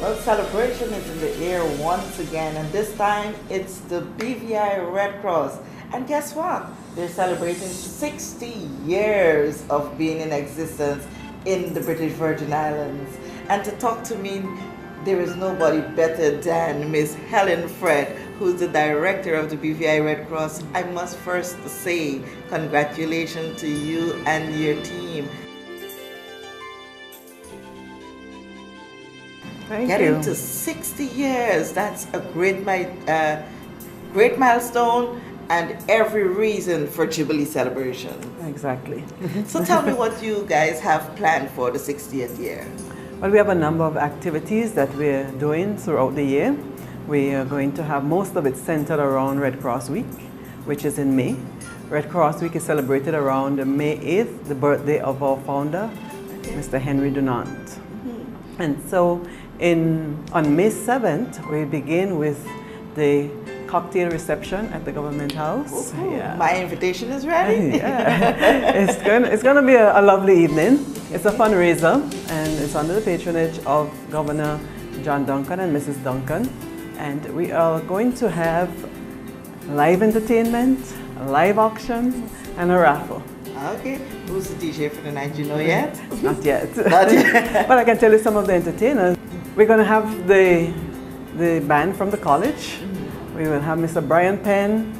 Well, celebration is in the air once again, and this time it's the BVI Redcross. And guess what? They're celebrating 60 years of being in existence in the British Virgin Islands. And to talk to me, there is nobody better than Miss Helen Frett, who's the director of the BVI Redcross. I must first say congratulations to you and your team. Getting to 60 years, that's a great milestone and every reason for Jubilee celebration. Exactly. So tell me what you guys have planned for the 60th year. Well, we have a number of activities that we're doing throughout the year. We are going to have most of it centered around Redcross Week, which is in May. Redcross Week is celebrated around May 8th, the birthday of our founder, Mr. Henry Dunant. And so on May 7th, we begin with the cocktail reception at the Government House. Yeah. My invitation is ready. Yeah. It's going to be a lovely evening. It's a fundraiser, and it's under the patronage of Governor John Duncan and Mrs. Duncan. And we are going to have live entertainment, a live auction, and a raffle. Okay. Who's the DJ for the night? You know yet? Not yet. Not yet. But I can tell you some of the entertainers. We're going to have the band from the college. We will have Mr. Brian Penn,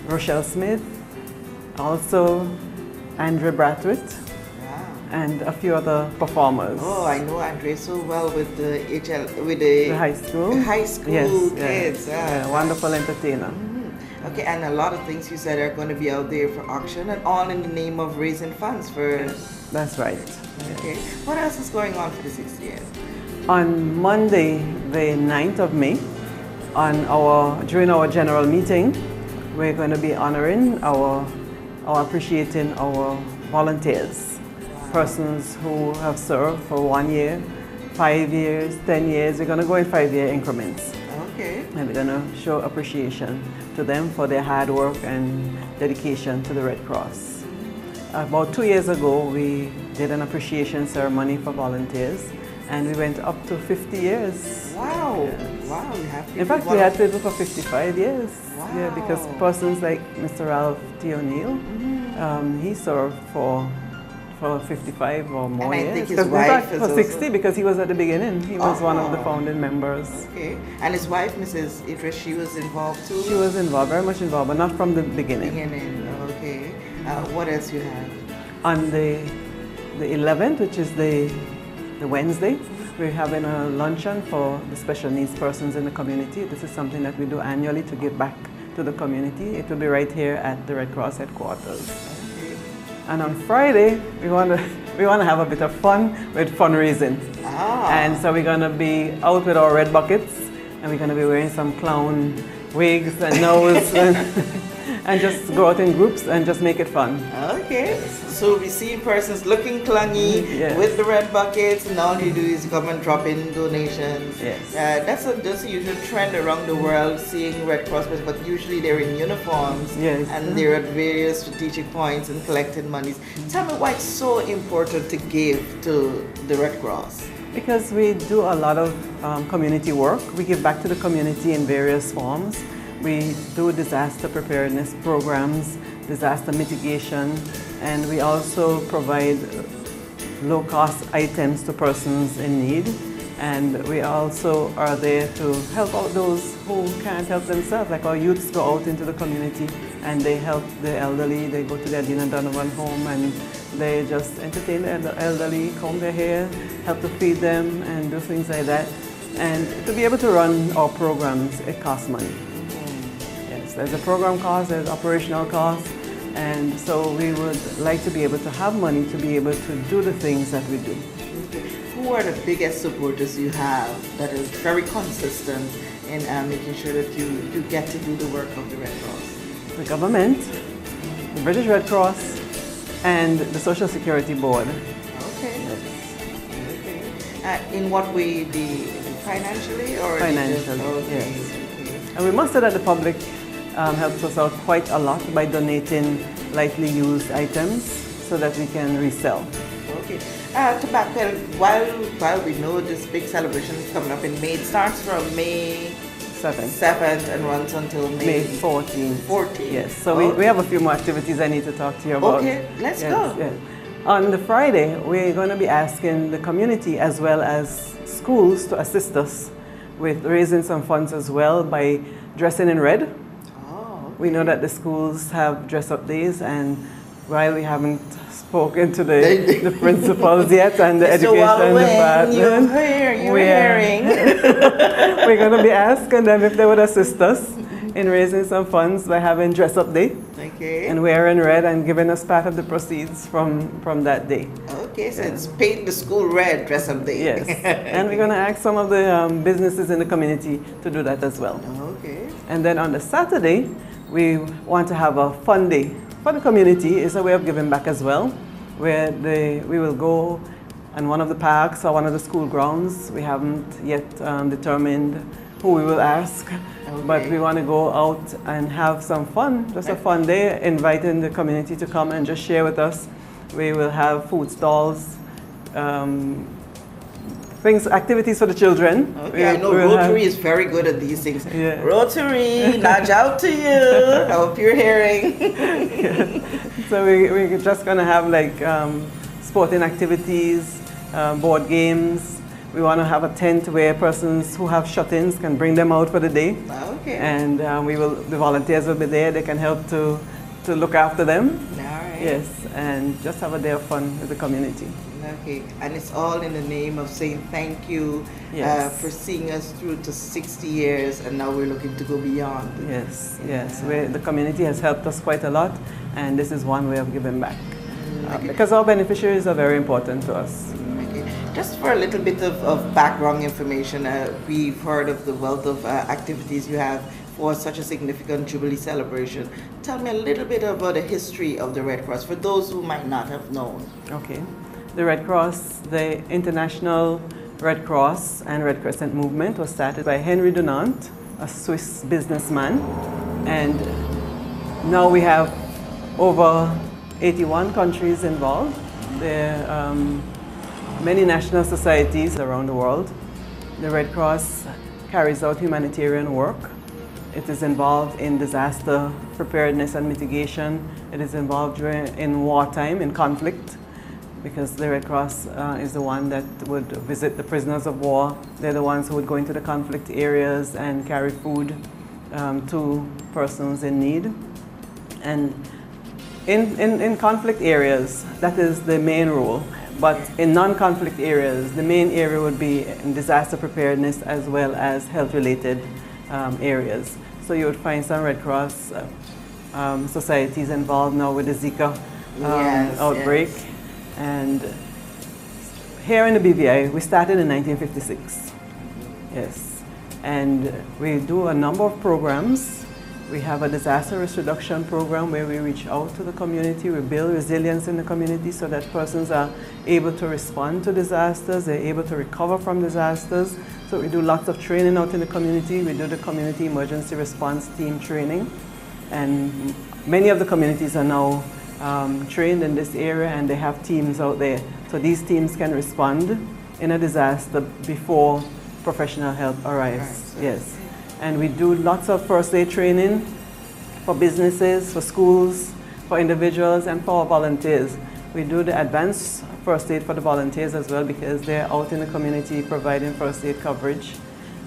Rochelle Smith, also Andre Brathwaite, and a few other performers. Oh, I know Andre so well with the high school. The high school kids. Yeah, wonderful entertainer. Okay, and a lot of things you said are going to be out there for auction, and all in the name of raising funds for... That's right. Okay. What else is going on for the 60th? On Monday, the 9th of May, during our general meeting, we're going to be honoring appreciating our volunteers, persons who have served for 1 year, 5 years, 10 years. We're going to go in 5-year increments. Okay. And we're going to show appreciation to them for their hard work and dedication to the Red Cross. About 2 years ago, we did an appreciation ceremony for volunteers, and we went up to 50 years. Wow! Yes. Wow! In fact, we had people for 55 years. Wow! Yeah, because persons like Mr. Ralph T. O'Neill, he served for 55 or more years. And I think his wife is for 60 because he was at the beginning. He was one of the founding members. Okay. And his wife, Mrs. Idris, she was involved too? She was involved, very much involved, but not from the beginning. Okay. What else you have? On the 11th, which is the Wednesday, we're having a luncheon for the special needs persons in the community. This is something that we do annually to give back to the community. It will be right here at the Red Cross headquarters. Okay. And on Friday, we want to have a bit of fun with fundraising. And so we're going to be out with our red buckets, and we're going to be wearing some clown wigs and nose and just go out in groups and just make it fun. Okay. So we see persons looking clungy with the red buckets, and all you do is come and drop in donations. Yes. That's a usual trend around the world, seeing Red Cross, but usually they're in uniforms and they're at various strategic points and collecting monies. Tell me why it's so important to give to the Red Cross. Because we do a lot of community work. We give back to the community in various forms. We do disaster preparedness programs, disaster mitigation, and we also provide low-cost items to persons in need. And we also are there to help out those who can't help themselves. Like our youths go out into the community and they help the elderly. They go to their Dina Donovan home and they just entertain the elderly, comb their hair, help to feed them and do things like that. And to be able to run our programs, it costs money. Yes, there's a program cost, there's operational cost, and so we would like to be able to have money to be able to do the things that we do. Who are the biggest supporters you have that is very consistent in making sure that you get to do the work of the Red Cross? The government, the British Red Cross, and the Social Security Board. Okay. Yes. Okay. In what way? Financially or? Financially, yes. Okay. And we must say that the public helps us out quite a lot by donating lightly used items so that we can resell. Okay. To backpedal, while we know this big celebration is coming up in May, it starts from May 7th and runs until May 14th. 14th. Yes, so we have a few more activities I need to talk to you about. Okay, let's go. Yes. On the Friday, we're going to be asking the community as well as schools to assist us with raising some funds as well by dressing in red. Oh, okay. We know that the schools have dress-up days, and while we haven't spoken to the principals yet and the education department, we're going to be asking them if they would assist us in raising some funds by having dress-up day. Okay. And wearing red and giving us part of the proceeds from that day. Okay, so it's paint the school red dress-up day. Yes, and we're going to ask some of the businesses in the community to do that as well. Okay. And then on the Saturday, we want to have a fun day for the community. It's a way of giving back as well, where we will go on one of the parks or one of the school grounds. We haven't yet determined who we will ask. Okay. But we want to go out and have some fun, just a fun day, inviting the community to come and just share with us. We will have food stalls, activities for the children. Okay, I know Rotary is very good at these things. Yeah. Rotary, nudge out to you. I hope you're hearing. Yeah. So we're just going to have like sporting activities, board games. We want to have a tent where persons who have shut-ins can bring them out for the day. Okay. And the volunteers will be there. They can help to look after them. All right. Yes, and just have a day of fun with the community. Okay, and it's all in the name of saying thank you for seeing us through to 60 years, and now we're looking to go beyond. Yes, yes. The community has helped us quite a lot, and this is one way of giving back. Because our beneficiaries are very important to us. Just for a little bit of background information, we've heard of the wealth of activities you have for such a significant Jubilee celebration. Tell me a little bit about the history of the Red Cross for those who might not have known. Okay. The Red Cross, the International Red Cross and Red Crescent movement was started by Henry Dunant, a Swiss businessman. And now we have over 81 countries involved. There are many national societies around the world. The Red Cross carries out humanitarian work. It is involved in disaster preparedness and mitigation. It is involved in wartime, in conflict, because the Red Cross is the one that would visit the prisoners of war. They're the ones who would go into the conflict areas and carry food to persons in need. And in conflict areas, that is the main role. But in non-conflict areas, the main area would be in disaster preparedness as well as health-related areas. So you would find some Red Cross societies involved now with the Zika outbreak. Yes. And here in the BVI, we started in 1956. Yes. And we do a number of programs. We have a disaster risk reduction program where we reach out to the community. We build resilience in the community so that persons are able to respond to disasters, they're able to recover from disasters. So we do lots of training out in the community. We do the community emergency response team training. And many of the communities are now trained in this area, and they have teams out there. So these teams can respond in a disaster before professional help arrives. Right. Yes. And we do lots of first aid training for businesses, for schools, for individuals, and for our volunteers. We do the advanced first aid for the volunteers as well, because they're out in the community providing first aid coverage.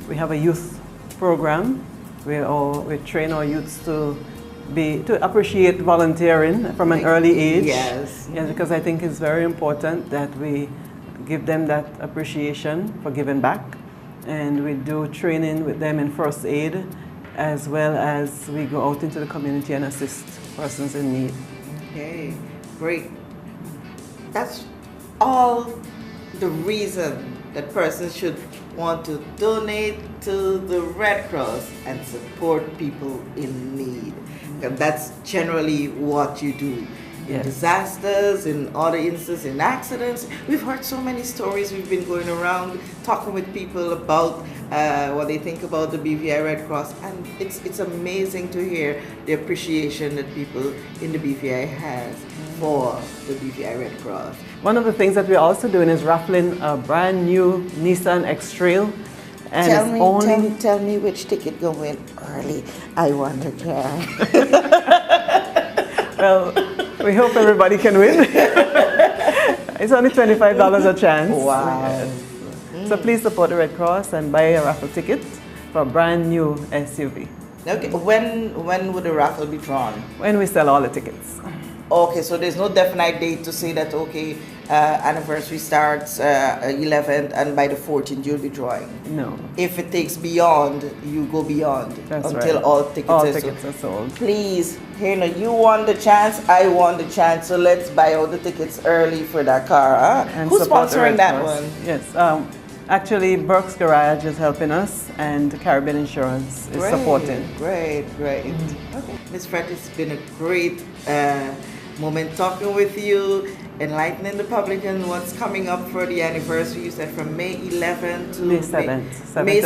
We have a youth program where we train our youths to appreciate volunteering from an early age. Yes. Yes, because I think it's very important that we give them that appreciation for giving back. And we do training with them in first aid, as well as we go out into the community and assist persons in need. Okay, great. That's all the reason that persons should want to donate to the Red Cross and support people in need. And that's generally what you do. In disasters, in other instances, in accidents. We've heard so many stories. We've been going around talking with people about what they think about the BVI Red Cross, and it's amazing to hear the appreciation that people in the BVI has for the BVI Red Cross. One of the things that we're also doing is raffling a brand new Nissan X-Trail. And Tell me which ticket go win early. I want a car. Well, we hope everybody can win. It's only $25 a chance. Wow. Yes. So please support the Red Cross and buy a raffle ticket for a brand new SUV. Okay, when would the raffle be drawn? When we sell all the tickets. Okay, so there's no definite date to say that, okay, anniversary starts 11th and by the 14th you'll be drawing. No. If it takes beyond, you go beyond. That's until right. all tickets are sold. Please, Helen, you want the chance, I want the chance, so let's buy all the tickets early for that car. Huh? And who's support the sponsoring Red that Cross. one? Yes. Actually, Burke's Garage is helping us, and Caribbean Insurance is supporting. Great. Okay. Ms. Frett, it's been a great moment talking with you, enlightening the public on what's coming up for the anniversary. You said from May 11th to May 7th. May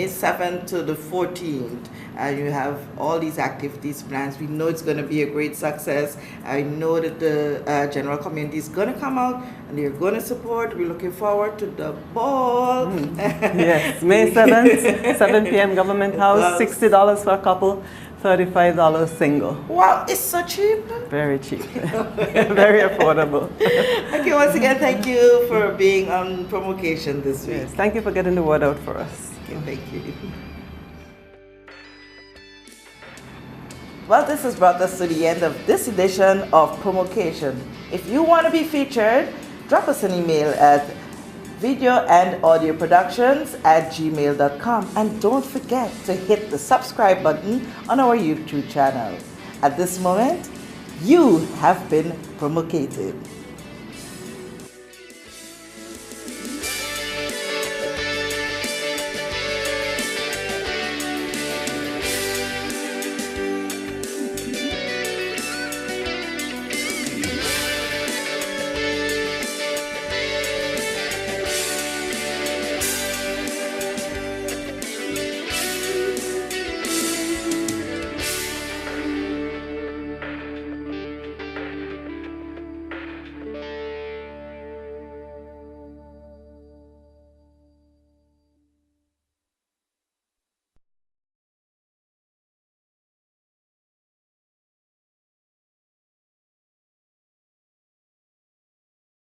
7th to the 14th. You have all these activities plans. We know it's going to be a great success. I know that the general community is going to come out and they're going to support. We're looking forward to the ball. Yes, May 7th, 7 p.m. Government House, $60 for a couple, $35 single. Wow, it's so cheap. Very cheap. Very affordable. Okay, once again, thank you for being on Promocation this week. Yes, thank you for getting the word out for us. Okay, thank you. Well, this has brought us to the end of this edition of Promocation. If you want to be featured, drop us an email at videoandaudioproductions@gmail.com, and don't forget to hit the subscribe button on our YouTube channel. At this moment, you have been promoted.